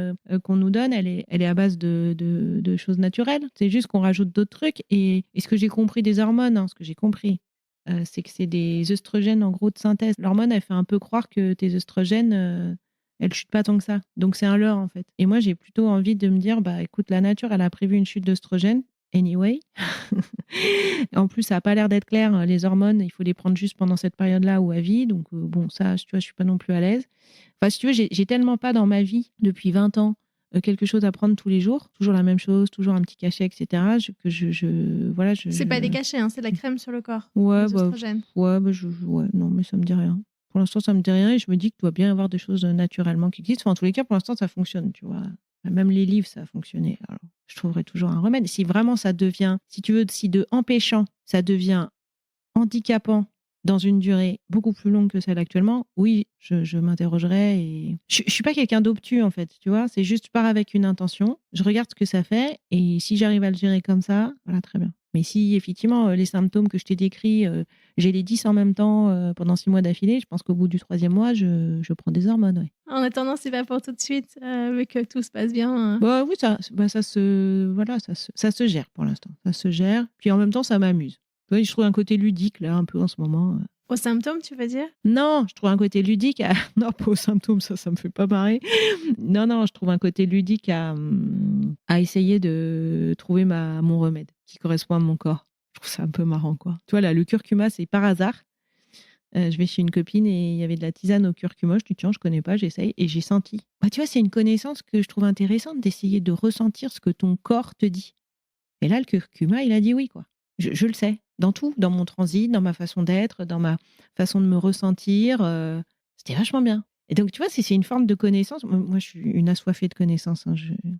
qu'on nous donne, elle est à base de choses naturelles. C'est juste qu'on rajoute d'autres trucs. Et ce que j'ai compris des hormones, hein, ce que j'ai compris, c'est que c'est des œstrogènes en gros de synthèse. L'hormone, elle fait un peu croire que tes œstrogènes, elles chutent pas tant que ça. Donc c'est un leurre en fait. Et moi, j'ai plutôt envie de me dire, bah écoute, la nature, elle a prévu une chute d'œstrogènes. Anyway. En plus, ça n'a pas l'air d'être clair. Les hormones, il faut les prendre juste pendant cette période-là ou à vie. Donc, bon, ça, tu vois, je suis pas non plus à l'aise. Enfin, si tu veux, j'ai tellement pas dans ma vie, depuis 20 ans, quelque chose à prendre tous les jours. Toujours la même chose, toujours un petit cachet, etc. Voilà. C'est pas des cachets, hein, c'est de la crème sur le corps. Ouais, les oestrogènes. ouais, non, mais ça me dit rien. Pour l'instant, ça me dit rien et je me dis qu'il doit bien y avoir des choses naturellement qui existent. Enfin, en tous les cas, pour l'instant, ça fonctionne, tu vois. Même les livres, ça a fonctionné. Alors, je trouverai toujours un remède. Si vraiment ça devient, si tu veux, si de empêchant, ça devient handicapant dans une durée beaucoup plus longue que celle actuellement, oui, je m'interrogerais et je suis pas quelqu'un d'obtus en fait, tu vois. C'est juste je pars avec une intention, je regarde ce que ça fait et si j'arrive à le gérer comme ça, voilà, très bien. Mais si effectivement les symptômes que je t'ai décrits, j'ai les 10 en même temps pendant 6 mois d'affilée, je pense qu'au bout du troisième mois, je prends des hormones, ouais. En attendant, c'est pas pour tout de suite, vu que tout se passe bien. Bah oui, ça se, voilà, ça se gère pour l'instant. Ça se gère. Puis en même temps, ça m'amuse. Tu vois, je trouve un côté ludique là, un peu en ce moment. Aux symptômes, tu veux dire? Non, je trouve un côté ludique à... Non, pas aux symptômes, ça me fait pas marrer. Non, non, je trouve un côté ludique à essayer de trouver mon remède qui correspond à mon corps. Je trouve ça un peu marrant, quoi. Tu vois, là, le curcuma, c'est par hasard. Je vais chez une copine et il y avait de la tisane au curcuma. Je dis, tiens, je connais pas, j'essaye. Et j'ai senti. Bah, tu vois, c'est une connaissance que je trouve intéressante d'essayer de ressentir ce que ton corps te dit. Et là, le curcuma, il a dit oui, quoi. Je le sais. Dans tout, dans mon transit, dans ma façon d'être, dans ma façon de me ressentir. C'était vachement bien. Et donc, tu vois, c'est une forme de connaissance. Moi, je suis une assoiffée de connaissances. Hein.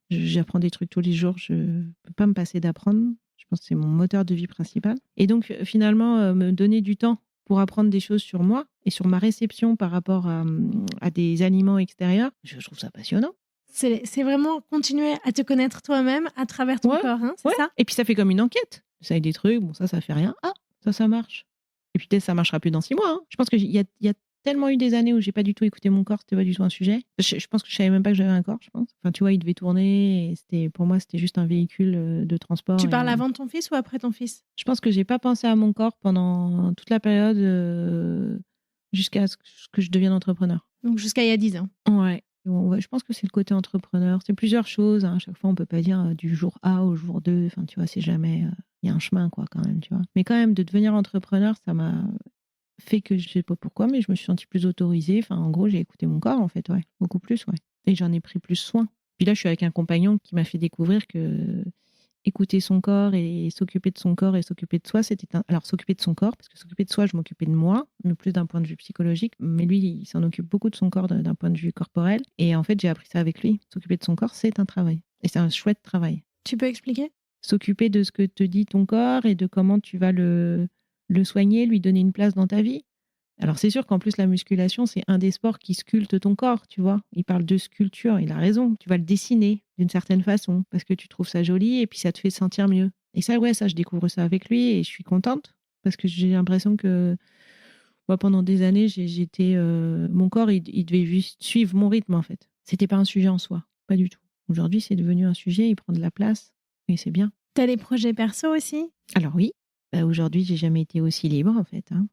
J'apprends des trucs tous les jours. Je ne peux pas me passer d'apprendre. Je pense que c'est mon moteur de vie principal. Et donc, finalement, me donner du temps pour apprendre des choses sur moi et sur ma réception par rapport à des aliments extérieurs, je trouve ça passionnant. C'est vraiment continuer à te connaître toi-même à travers ton Ouais, corps, hein, c'est ouais. ça? Et puis ça fait comme une enquête. Ça a des trucs, bon, ça fait rien. Ah, ça marche. Et puis peut-être ça marchera plus dans 6 mois. Hein. Je pense qu'il y a tellement eu des années où j'ai pas du tout écouté mon corps, c'était pas du tout un sujet. Je pense que je savais même pas que j'avais un corps, je pense. Enfin, tu vois, il devait tourner et pour moi, c'était juste un véhicule de transport. Tu parles avant ton fils ou après ton fils? Je pense que j'ai pas pensé à mon corps pendant toute la période jusqu'à ce que je devienne entrepreneur. Donc jusqu'à il y a 10 ans. Ouais. Ouais, je pense que c'est le côté entrepreneur. C'est plusieurs choses. Hein. À chaque fois, on peut pas dire du jour A au jour 2. Enfin, tu vois, c'est jamais. Il y a un chemin, quoi, quand même, tu vois. Mais quand même, de devenir entrepreneur, ça m'a fait que je sais pas pourquoi, mais je me suis sentie plus autorisée. Enfin, en gros, j'ai écouté mon corps, en fait, ouais. Beaucoup plus, ouais. Et j'en ai pris plus soin. Puis là, je suis avec un compagnon qui m'a fait découvrir que écouter son corps et s'occuper de son corps et s'occuper de soi, alors s'occuper de son corps, parce que s'occuper de soi, je m'occupais de moi, mais plus d'un point de vue psychologique. Mais lui, il s'en occupe beaucoup de son corps d'un point de vue corporel. Et en fait, j'ai appris ça avec lui. S'occuper de son corps, c'est un travail. Et c'est un chouette travail. Tu peux expliquer? S'occuper de ce que te dit ton corps et de comment tu vas le soigner, lui donner une place dans ta vie. Alors c'est sûr qu'en plus la musculation, c'est un des sports qui sculpte ton corps, tu vois. Il parle de sculpture, il a raison. Tu vas le dessiner d'une certaine façon parce que tu trouves ça joli et puis ça te fait sentir mieux. Et ça, ouais, ça, je découvre ça avec lui et je suis contente parce que j'ai l'impression que moi, pendant des années, j'étais, mon corps, il devait juste suivre mon rythme en fait. C'était pas un sujet en soi, pas du tout. Aujourd'hui, c'est devenu un sujet, il prend de la place et c'est bien. T'as les projets perso aussi? Alors oui, aujourd'hui, j'ai jamais été aussi libre en fait. Hein.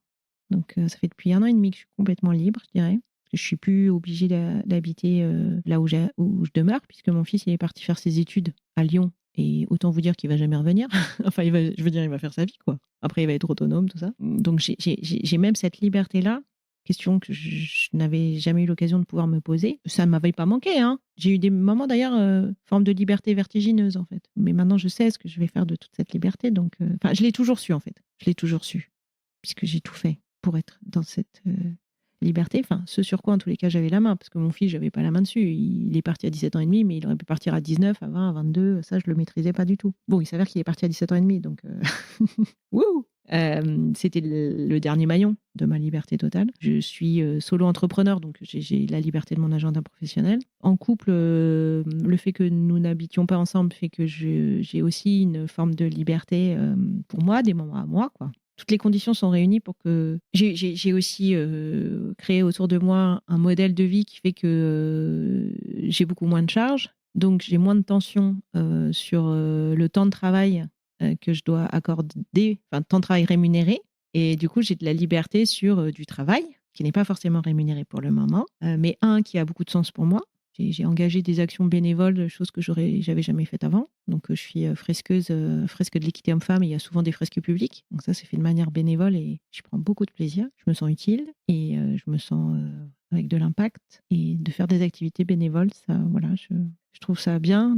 Donc, ça fait depuis 1 an et demi que je suis complètement libre, je dirais. Je suis plus obligée d'habiter là où je demeure, puisque mon fils il est parti faire ses études à Lyon. Et autant vous dire qu'il va jamais revenir. Enfin, je veux dire, il va faire sa vie, quoi. Après, il va être autonome, tout ça. Donc, j'ai même cette liberté-là, question que je n'avais jamais eu l'occasion de pouvoir me poser. Ça ne m'avait pas manqué, hein. J'ai eu des moments, d'ailleurs, forme de liberté vertigineuse, en fait. Mais maintenant, je sais ce que je vais faire de toute cette liberté. Donc, enfin, je l'ai toujours su, en fait. Je l'ai toujours su, puisque j'ai tout fait pour être dans cette liberté, enfin, ce sur quoi, en tous les cas, j'avais la main, parce que mon fils, j'avais pas la main dessus. Il est parti à 17 ans et demi, mais il aurait pu partir à 19, à 20, à 22, ça, je le maîtrisais pas du tout. Bon, il s'avère qu'il est parti à 17 ans et demi, donc wouh c'était le dernier maillon de ma liberté totale. Je suis solo-entrepreneur, donc j'ai la liberté de mon agenda professionnel. En couple, le fait que nous n'habitions pas ensemble fait que j'ai aussi une forme de liberté pour moi, des moments à moi, quoi. Toutes les conditions sont réunies pour que... J'ai aussi créé autour de moi un modèle de vie qui fait que j'ai beaucoup moins de charges. Donc, j'ai moins de tension sur le temps de travail que je dois accorder, enfin, temps de travail rémunéré. Et du coup, j'ai de la liberté sur du travail qui n'est pas forcément rémunéré pour le moment, mais qui a beaucoup de sens pour moi. J'ai engagé des actions bénévoles, choses que j'avais jamais faites avant. Donc, je suis fresqueuse, fresque de l'équité homme-femme, et il y a souvent des fresques publiques. Donc, ça, c'est fait de manière bénévole et je prends beaucoup de plaisir. Je me sens utile et je me sens avec de l'impact. Et de faire des activités bénévoles, ça, voilà, je trouve ça bien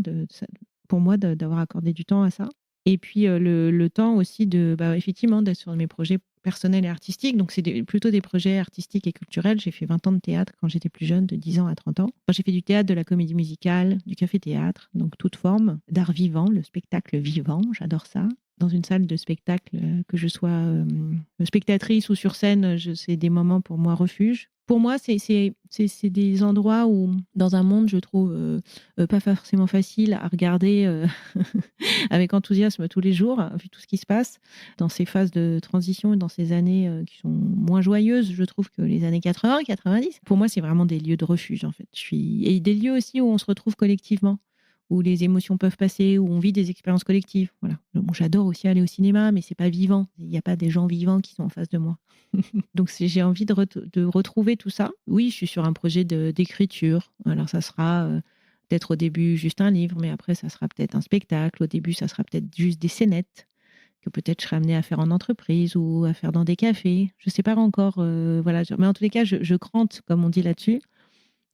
pour moi d'avoir accordé du temps à ça. Et puis, le temps aussi effectivement, d'être sur mes projets personnels et artistiques. Donc, c'est plutôt des projets artistiques et culturels. J'ai fait 20 ans de théâtre quand j'étais plus jeune, de 10 ans à 30 ans. Enfin, j'ai fait du théâtre, de la comédie musicale, du café-théâtre, donc toute forme d'art vivant, le spectacle vivant, j'adore ça. dans une salle de spectacle, que je sois spectatrice ou sur scène, c'est des moments pour moi refuge. Pour moi, c'est des endroits où, dans un monde, je trouve, pas forcément facile à regarder avec enthousiasme tous les jours, vu tout ce qui se passe dans ces phases de transition et dans ces années qui sont moins joyeuses, je trouve, que les années 80, 90. Pour moi, c'est vraiment des lieux de refuge, en fait. Et des lieux aussi où on se retrouve collectivement, où les émotions peuvent passer, où on vit des expériences collectives. Voilà. Bon, j'adore aussi aller au cinéma, mais c'est pas vivant. Il n'y a pas des gens vivants qui sont en face de moi. Donc j'ai envie de retrouver tout ça. Oui, je suis sur un projet d'écriture. Alors ça sera peut-être au début juste un livre, mais après ça sera peut-être un spectacle. Au début, ça sera peut-être juste des scénettes que peut-être je serai amenée à faire en entreprise ou à faire dans des cafés. Je ne sais pas encore. Voilà. Mais en tous les cas, je crante, comme on dit là-dessus.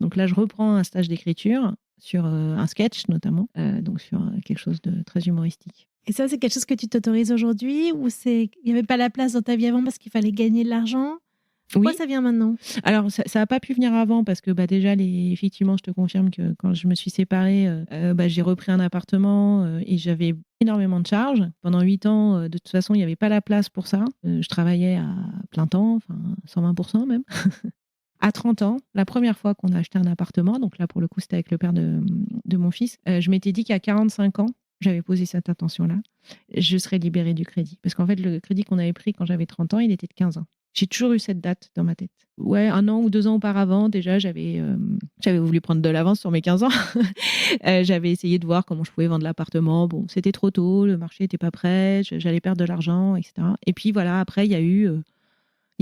Donc là, je reprends un stage d'écriture sur un sketch notamment, donc sur quelque chose de très humoristique. Et ça, c'est quelque chose que tu t'autorises aujourd'hui ou il n'y avait pas la place dans ta vie avant parce qu'il fallait gagner de l'argent? Pourquoi Oui. ça vient maintenant? Alors, ça n'a pas pu venir avant parce que déjà, effectivement, je te confirme que quand je me suis séparée, j'ai repris un appartement et j'avais énormément de charges. Pendant 8 ans, de toute façon, il n'y avait pas la place pour ça. Je travaillais à plein temps, enfin 120% même. À 30 ans, la première fois qu'on a acheté un appartement, donc là, pour le coup, c'était avec le père de mon fils, je m'étais dit qu'à 45 ans, j'avais posé cette intention-là, je serais libérée du crédit. Parce qu'en fait, le crédit qu'on avait pris quand j'avais 30 ans, il était de 15 ans. J'ai toujours eu cette date dans ma tête. Ouais, 1 an ou 2 ans auparavant, déjà, j'avais voulu prendre de l'avance sur mes 15 ans. J'avais essayé de voir comment je pouvais vendre l'appartement. Bon, c'était trop tôt, le marché n'était pas prêt, j'allais perdre de l'argent, etc. Et puis voilà, après, il y a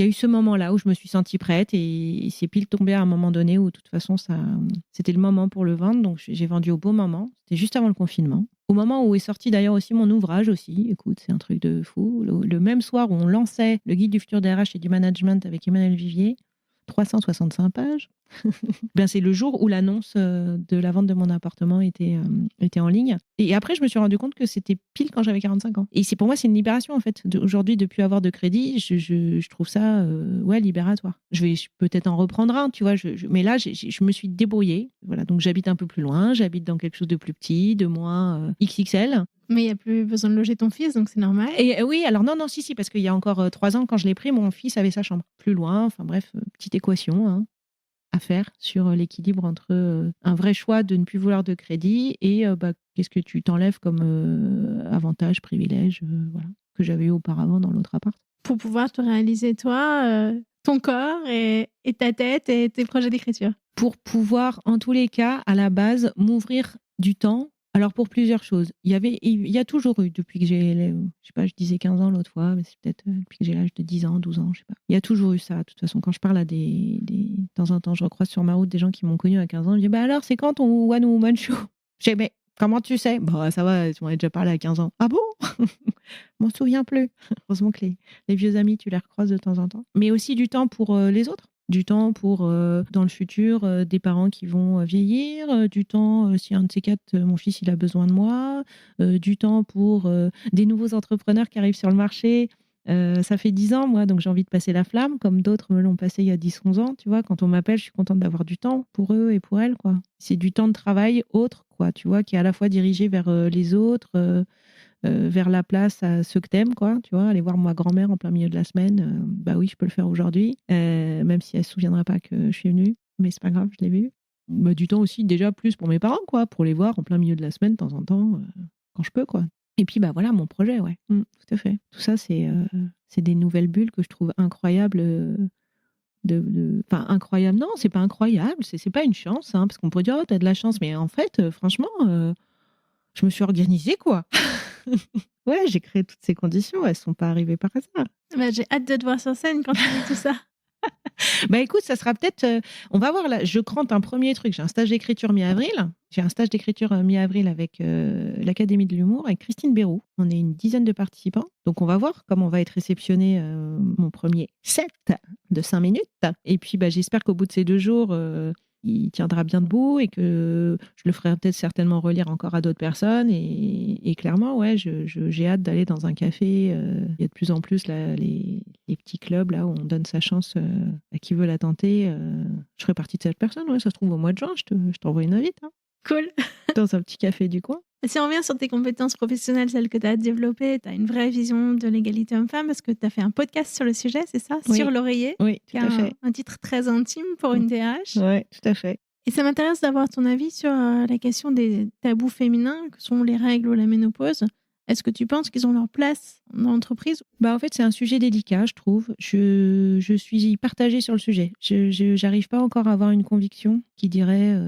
eu ce moment-là où je me suis sentie prête et c'est pile tombé à un moment donné où, de toute façon, c'était le moment pour le vendre. Donc, j'ai vendu au bon moment. C'était juste avant le confinement. Au moment où est sorti d'ailleurs aussi mon ouvrage aussi. Écoute, c'est un truc de fou. Le même soir où on lançait le guide du futur des RH et du management avec Emmanuel Vivier, 365 pages. C'est le jour où l'annonce de la vente de mon appartement était en ligne. Et après, je me suis rendu compte que c'était pile quand j'avais 45 ans. Et pour moi, c'est une libération, en fait. Aujourd'hui, de ne plus avoir de crédit, je trouve ça libératoire. Je vais peut-être en reprendre un, tu vois. Mais là, je me suis débrouillée. Voilà, donc j'habite un peu plus loin. J'habite dans quelque chose de plus petit, de moins XXL. Mais il n'y a plus besoin de loger ton fils, donc c'est normal. Et oui, alors non, si, parce qu'il y a encore 3 ans, quand je l'ai pris, mon fils avait sa chambre. Plus loin, enfin bref, petite équation, hein, à faire sur l'équilibre entre un vrai choix de ne plus vouloir de crédit et qu'est-ce que tu t'enlèves comme avantage, privilège, voilà, que j'avais eu auparavant dans l'autre appart. Pour pouvoir te réaliser toi, ton corps et ta tête et tes projets d'écriture. Pour pouvoir, en tous les cas, à la base, m'ouvrir du temps. Alors pour plusieurs choses. Il y a toujours eu, depuis que j'ai, je sais pas, je disais 15 ans l'autre fois, mais c'est peut-être depuis que j'ai l'âge de 10 ans, 12 ans, je sais pas. Il y a toujours eu ça, de toute façon. Quand je parle à de temps en temps, je recroise sur ma route des gens qui m'ont connu à 15 ans, je dis, alors, c'est quand ton One Woman Show? Je dis, mais comment tu sais? Ça va, tu m'en as déjà parlé à 15 ans. Ah bon? Je m'en souviens plus. Heureusement que les vieux amis, tu les recroises de temps en temps. Mais aussi du temps pour les autres. Du temps pour, dans le futur, des parents qui vont vieillir, du temps, si un de ces quatre, mon fils, il a besoin de moi, du temps pour des nouveaux entrepreneurs qui arrivent sur le marché. Ça fait 10 ans, moi, donc j'ai envie de passer la flamme, comme d'autres me l'ont passé il y a 10-11 ans, tu vois. Quand on m'appelle, je suis contente d'avoir du temps pour eux et pour elles, quoi. C'est du temps de travail autre, quoi, tu vois, qui est à la fois dirigé vers les autres, vers la place à ceux que t'aimes, quoi, tu vois, aller voir ma grand-mère en plein milieu de la semaine, oui, je peux le faire aujourd'hui, même si elle se souviendra pas que je suis venue, mais c'est pas grave, je l'ai vue. Du temps aussi déjà plus pour mes parents, quoi, pour les voir en plein milieu de la semaine de temps en temps, quand je peux, quoi. Et puis voilà mon projet, ouais, tout à fait. Tout ça, c'est des nouvelles bulles que je trouve incroyables. Enfin, incroyable, non, c'est pas incroyable, c'est pas une chance, hein, parce qu'on pourrait dire, oh, t'as de la chance, mais en fait, franchement, je me suis organisée, quoi. Ouais, j'ai créé toutes ces conditions, elles sont pas arrivées par hasard. J'ai hâte de te voir sur scène quand tu dis tout ça. Écoute, ça sera peut-être, on va voir là, je crante un premier truc, j'ai un stage d'écriture mi-avril. J'ai un stage d'écriture mi-avril avec l'Académie de l'humour, avec Christine Béroux. On est une dizaine de participants. Donc on va voir comment va être réceptionné mon premier set de 5 minutes. Et puis j'espère qu'au bout de ces 2 jours, il tiendra bien debout et que je le ferai peut-être certainement relire encore à d'autres personnes. Et clairement, ouais, j'ai hâte d'aller dans un café. Il y a de plus en plus là, les petits clubs là où on donne sa chance à qui veut la tenter. Je ferai partie de cette personne. Ouais, ça se trouve au mois de juin. Je t'envoie une invite. Hein. Cool. Dans un petit café du coin. Si on revient sur tes compétences professionnelles, celles que tu as développées, tu as une vraie vision de l'égalité homme-femme parce que tu as fait un podcast sur le sujet, c'est ça? Sur Oui, l'oreiller, oui, qui tout a à fait. un titre très intime pour une DRH. Ouais, tout à fait. Et ça m'intéresse d'avoir ton avis sur la question des tabous féminins, que sont les règles ou la ménopause. Est-ce que tu penses qu'ils ont leur place dans l'entreprise? Bah, en fait, c'est un sujet délicat, je trouve. Je suis partagée sur le sujet. J'arrive pas encore à avoir une conviction qui dirait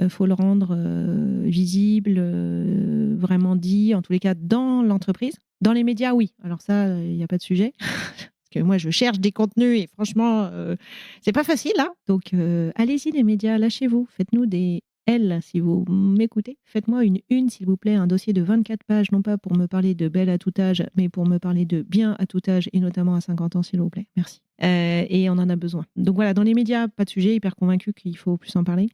faut le rendre visible, vraiment dit, en tous les cas dans l'entreprise. Dans les médias, oui. Alors ça, il n'y a pas de sujet. Parce que moi, je cherche des contenus et franchement, c'est pas facile, là. Donc, allez-y, les médias, lâchez-vous. Faites-nous des L, si vous m'écoutez. Faites-moi une, s'il vous plaît, un dossier de 24 pages, non pas pour me parler de belle à tout âge, mais pour me parler de bien à tout âge et notamment à 50 ans, s'il vous plaît. Merci. Et on en a besoin. Donc voilà, dans les médias, pas de sujet, hyper convaincu qu'il faut plus en parler.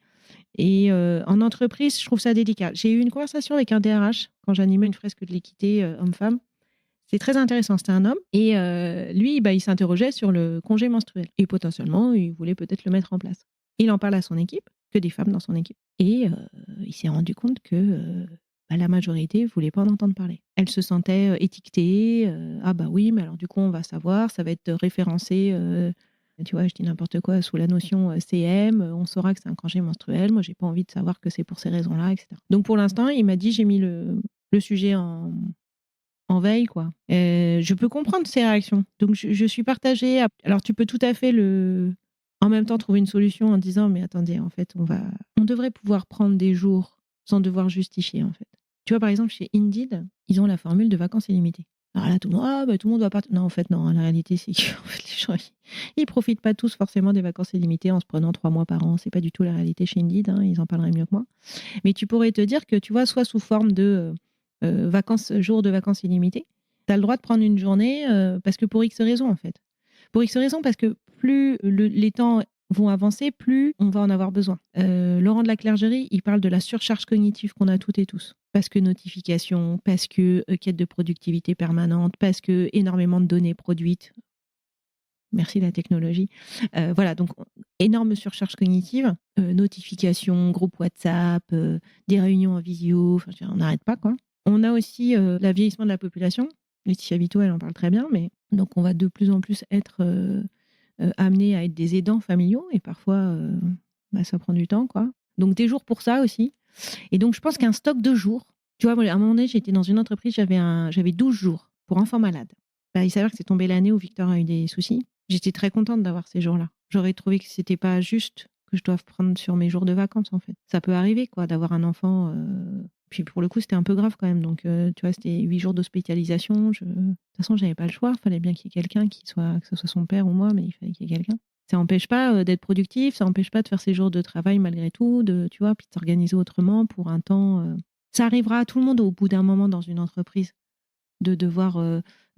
Et en entreprise, je trouve ça délicat. J'ai eu une conversation avec un DRH quand j'animais une fresque de l'équité homme-femme. C'est très intéressant. C'était un homme. Et lui, bah, il s'interrogeait sur le congé menstruel. Et potentiellement, il voulait peut-être le mettre en place. Il en parle à son équipe, que des femmes dans son équipe. Et il s'est rendu compte que bah, la majorité ne voulait pas en entendre parler. Elle se sentait étiquetée. Ah bah oui, mais alors du coup, on va savoir. Ça va être référencé. Tu vois, je dis n'importe quoi sous la notion CM. On saura que c'est un congé menstruel. Moi, j'ai pas envie de savoir que c'est pour ces raisons-là, etc. Donc pour l'instant, il m'a dit j'ai mis le sujet en veille, quoi. Je peux comprendre ces réactions. Donc, je suis partagée. Alors, tu peux tout à fait en même temps trouver une solution en disant, mais attendez, en fait, on devrait pouvoir prendre des jours sans devoir justifier, en fait. Tu vois, par exemple, chez Indeed, ils ont la formule de vacances illimitées. Alors là, tout le monde, tout le monde va partir. Non, en fait, non. La réalité, c'est que en fait, les gens, ils profitent pas tous forcément des vacances illimitées en se prenant 3 mois par an. C'est pas du tout la réalité chez Indeed. Hein, ils en parleraient mieux que moi. Mais tu pourrais te dire que, tu vois, soit sous forme de jours de vacances illimitées, tu as le droit de prendre une journée parce que pour X raisons, en fait. Pour X raisons, parce que plus les temps vont avancer, plus on va en avoir besoin. Laurent de la Clergerie, il parle de la surcharge cognitive qu'on a toutes et tous. Parce que notification, parce que quête de productivité permanente, parce que énormément de données produites. Merci la technologie. Voilà, donc énorme surcharge cognitive, notifications, groupe WhatsApp, des réunions en visio, enfin, on n'arrête pas, quoi. On a aussi le vieillissement de la population. Laetitia Vito, elle en parle très bien, mais donc on va de plus en plus être amené à être des aidants familiaux et parfois ça prend du temps, quoi. Donc des jours pour ça aussi. Et donc je pense qu'un stock de jours, tu vois, moi, à un moment donné, j'étais dans une entreprise, j'avais 12 jours pour enfants malades. Bah, il s'avère que c'est tombé l'année où Victor a eu des soucis. J'étais très contente d'avoir ces jours-là. J'aurais trouvé que c'était pas juste que je doive prendre sur mes jours de vacances, en fait. Ça peut arriver, quoi, d'avoir un enfant. Puis pour le coup, c'était un peu grave quand même. Donc, tu vois, c'était 8 jours d'hospitalisation. De toute façon, j'avais pas le choix. Il fallait bien qu'il y ait quelqu'un que ce soit son père ou moi, mais il fallait qu'il y ait quelqu'un. Ça n'empêche pas d'être productif, ça n'empêche pas de faire ses jours de travail malgré tout, tu vois, puis de s'organiser autrement pour un temps. Ça arrivera à tout le monde au bout d'un moment dans une entreprise de devoir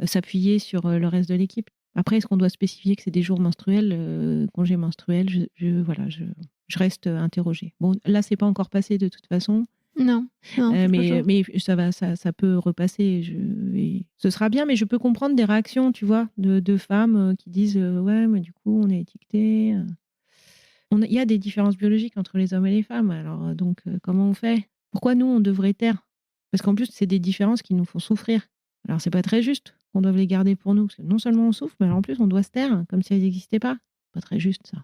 s'appuyer sur le reste de l'équipe. Après, est-ce qu'on doit spécifier que c'est des jours menstruels, congés menstruels je reste interrogée. Bon, là, c'est pas encore passé de toute façon. Non, mais ça peut repasser. Et ce sera bien, mais je peux comprendre des réactions, tu vois, de femmes qui disent ouais, mais du coup, on est étiqueté. Il y a des différences biologiques entre les hommes et les femmes. Alors, donc, comment on fait? Pourquoi nous, on devrait taire? Parce qu'en plus, c'est des différences qui nous font souffrir. Alors, c'est pas très juste qu'on doive les garder pour nous. Parce que non seulement on souffre, mais en plus, on doit se taire, comme si elles n'existaient pas. Pas très juste, ça.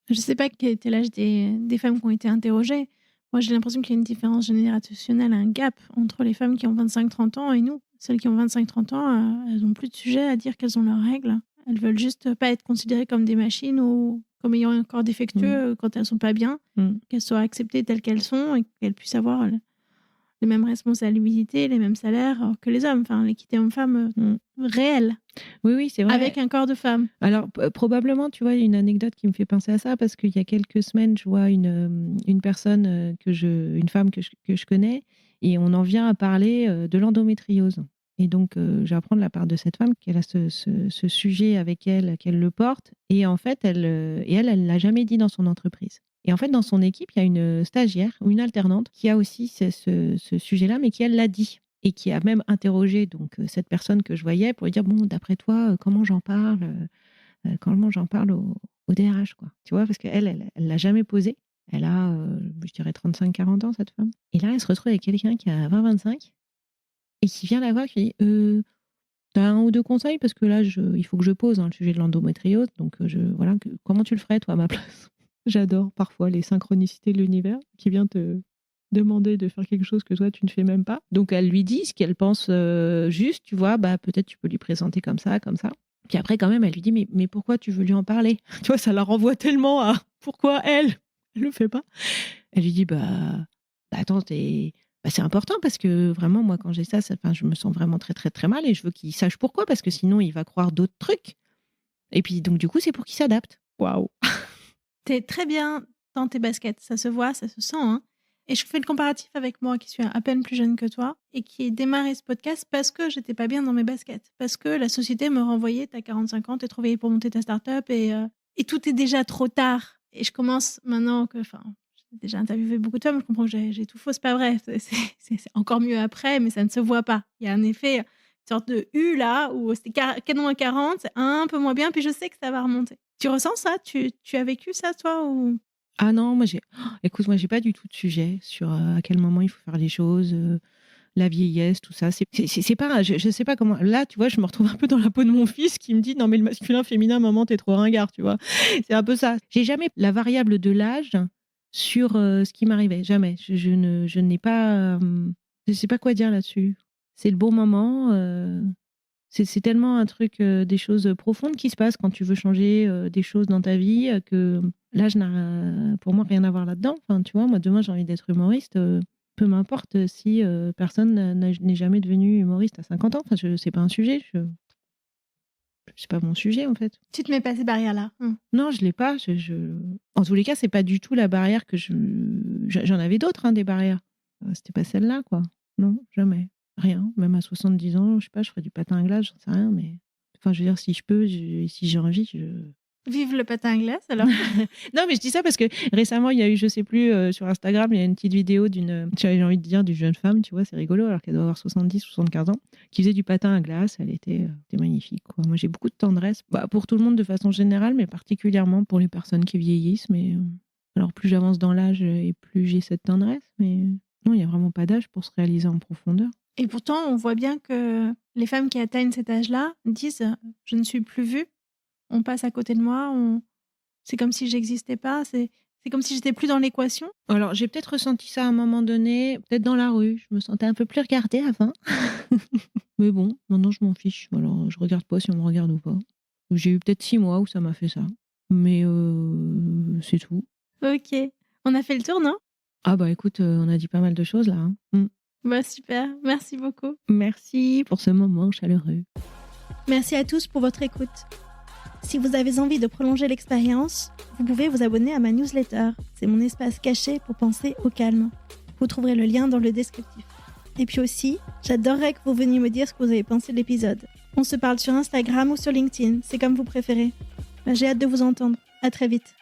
Je sais pas quel était l'âge des femmes qui ont été interrogées. Moi, j'ai l'impression qu'il y a une différence générationnelle, un gap entre les femmes qui ont 25-30 ans et nous. Celles qui ont 25-30 ans, elles n'ont plus de sujet à dire qu'elles ont leurs règles. Elles veulent juste pas être considérées comme des machines ou comme ayant un corps défectueux quand elles sont pas bien, qu'elles soient acceptées telles qu'elles sont et qu'elles puissent avoir les mêmes responsabilités, les mêmes salaires que les hommes. Enfin, l'équité homme-femme réelle. Oui, c'est vrai. Avec un corps de femme. Alors, probablement, tu vois, une anecdote qui me fait penser à ça, parce qu'il y a quelques semaines, je vois une personne, une femme que je connais, et on en vient à parler de l'endométriose. Et donc, j'apprends de la part de cette femme qu'elle a ce sujet avec elle, qu'elle le porte, et en fait, elle l'a jamais dit dans son entreprise. Et en fait, dans son équipe, il y a une stagiaire ou une alternante qui a aussi ce sujet-là, mais qui, elle, l'a dit. Et qui a même interrogé donc cette personne que je voyais pour lui dire, bon, d'après toi, comment j'en parle au DRH, quoi. Tu vois, parce qu'elle, elle l'a jamais posé. Elle a, je dirais 35-40 ans, cette femme. Et là, elle se retrouve avec quelqu'un qui a 20-25 et qui vient la voir, qui dit t'as un ou deux conseils parce que là, il faut que je pose le sujet de l'endométriose. Donc, voilà, comment tu le ferais, toi, à ma place? J'adore parfois les synchronicités de l'univers qui vient te demander de faire quelque chose que toi, tu ne fais même pas. Donc, elle lui dit ce qu'elle pense juste, tu vois, peut-être tu peux lui présenter comme ça, comme ça. Puis après, quand même, elle lui dit, mais pourquoi tu veux lui en parler? Tu vois, ça la renvoie tellement à pourquoi elle le fait pas. Elle lui dit, attends, c'est important parce que vraiment, moi, quand j'ai ça, je me sens vraiment très, très, très mal et je veux qu'il sache pourquoi parce que sinon, il va croire d'autres trucs. Et puis, donc, du coup, c'est pour qu'il s'adapte. Waouh! T'es très bien dans tes baskets, ça se voit, ça se sent. Hein. Et je fais le comparatif avec moi qui suis à peine plus jeune que toi et qui ai démarré ce podcast parce que j'étais pas bien dans mes baskets. Parce que la société me renvoyait, t'as 45 ans, t'es trop vieille pour monter ta start-up et tout est déjà trop tard. Et je commence maintenant que, j'ai déjà interviewé beaucoup de femmes, je comprends que j'ai tout faux, c'est pas vrai. C'est encore mieux après, mais ça ne se voit pas. Il y a un effet, une sorte de U là, où c'était canon à 40, c'est un peu moins bien, puis je sais que ça va remonter. Tu ressens ça? Tu as vécu ça, toi ou... Ah non, écoute, moi, j'ai pas du tout de sujet sur à quel moment il faut faire les choses, la vieillesse, tout ça. C'est pas, je sais pas comment. Là, tu vois, je me retrouve un peu dans la peau de mon fils qui me dit non, mais le masculin, féminin, maman, t'es trop ringard, tu vois. C'est un peu ça. J'ai jamais la variable de l'âge sur ce qui m'arrivait. Jamais. Je n'ai pas. Je sais pas quoi dire là-dessus. C'est le bon moment. C'est tellement un truc, des choses profondes qui se passent quand tu veux changer des choses dans ta vie que l'âge n'a pour moi rien à voir là-dedans. Enfin, tu vois, moi demain j'ai envie d'être humoriste, peu m'importe si personne n'est jamais devenu humoriste à 50 ans. Enfin, c'est pas un sujet. C'est pas mon sujet en fait. Tu te mets pas ces barrières-là. Non, je l'ai pas. En tous les cas, c'est pas du tout la barrière que j'en avais d'autres, des barrières. C'était pas celle-là, quoi. Non, jamais. Rien. Même à 70 ans, je sais pas, je ferais du patin à glace, j'en sais rien, mais enfin, je veux dire, si je peux, si j'ai envie, Vive le patin à glace, alors. Non, mais je dis ça parce que récemment, il y a eu, je sais plus, sur Instagram, il y a une petite vidéo j'ai envie de dire, d'une jeune femme, tu vois, c'est rigolo, alors qu'elle doit avoir 70-75 ans, qui faisait du patin à glace. Elle était magnifique, quoi. Moi, j'ai beaucoup de tendresse, pour tout le monde de façon générale, mais particulièrement pour les personnes qui vieillissent. Mais alors, plus j'avance dans l'âge et plus j'ai cette tendresse, mais non, il n'y a vraiment pas d'âge pour se réaliser en profondeur. Et pourtant, on voit bien que les femmes qui atteignent cet âge-là disent « je ne suis plus vue, on passe à côté de moi, c'est comme si j'existais pas, c'est comme si j'étais plus dans l'équation ». Alors, j'ai peut-être ressenti ça à un moment donné, peut-être dans la rue, je me sentais un peu plus regardée avant. Mais bon, maintenant je m'en fiche, alors je regarde pas si on me regarde ou pas. J'ai eu peut-être 6 mois où ça m'a fait ça, mais c'est tout. Ok, on a fait le tour, non? Ah écoute, on a dit pas mal de choses là. Super, merci beaucoup. Merci pour ce moment chaleureux. Merci à tous pour votre écoute. Si vous avez envie de prolonger l'expérience, vous pouvez vous abonner à ma newsletter. C'est mon espace caché pour penser au calme. Vous trouverez le lien dans le descriptif. Et puis aussi, j'adorerais que vous veniez me dire ce que vous avez pensé de l'épisode. On se parle sur Instagram ou sur LinkedIn, c'est comme vous préférez. J'ai hâte de vous entendre. À très vite.